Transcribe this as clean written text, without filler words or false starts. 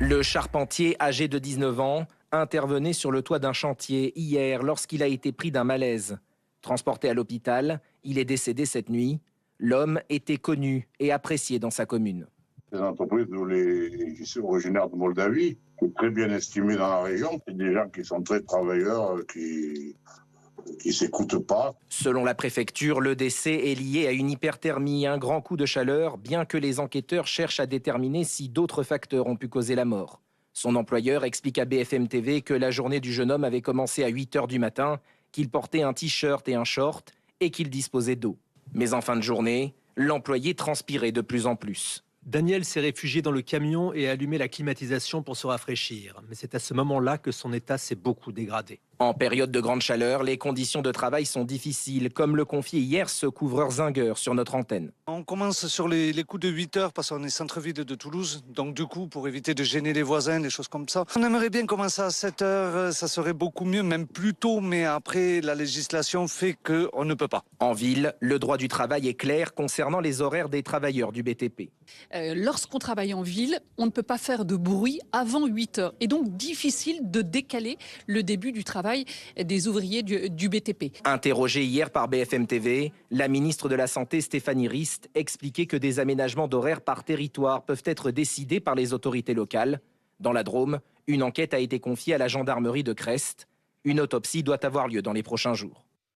Le charpentier, âgé de 19 ans, intervenait sur le toit d'un chantier hier lorsqu'il a été pris d'un malaise. Transporté à l'hôpital, il est décédé cette nuit. L'homme était connu et apprécié dans sa commune. Des entreprises qui sont originaires de Moldavie, qui sont très bien estimées dans la région. C'est des gens qui sont très travailleurs, qui s'écoutent pas. Selon la préfecture, le décès est lié à une hyperthermie, un grand coup de chaleur, bien que les enquêteurs cherchent à déterminer si d'autres facteurs ont pu causer la mort. Son employeur explique à BFM TV que la journée du jeune homme avait commencé à 8 h du matin, qu'il portait un t-shirt et un short et qu'il disposait d'eau. Mais en fin de journée, l'employé transpirait de plus en plus. Daniel s'est réfugié dans le camion et a allumé la climatisation pour se rafraîchir. Mais c'est à ce moment-là que son état s'est beaucoup dégradé. En période de grande chaleur, les conditions de travail sont difficiles, comme le confiait hier ce couvreur zingueur sur notre antenne. On commence sur les coups de 8 h parce qu'on est centre-ville de Toulouse. Donc du coup, pour éviter de gêner les voisins, des choses comme ça. On aimerait bien commencer à 7 h, ça serait beaucoup mieux, même plus tôt. Mais après, la législation fait qu'on ne peut pas. En ville, le droit du travail est clair concernant les horaires des travailleurs du BTP. Lorsqu'on travaille en ville, on ne peut pas faire de bruit avant 8 h. Et donc difficile de décaler le début du travail des ouvriers du BTP. Interrogée hier par BFM TV, la ministre de la Santé Stéphanie Rist expliquait que des aménagements d'horaires par territoire peuvent être décidés par les autorités locales. Dans la Drôme, une enquête a été confiée à la gendarmerie de Crest. Une autopsie doit avoir lieu dans les prochains jours.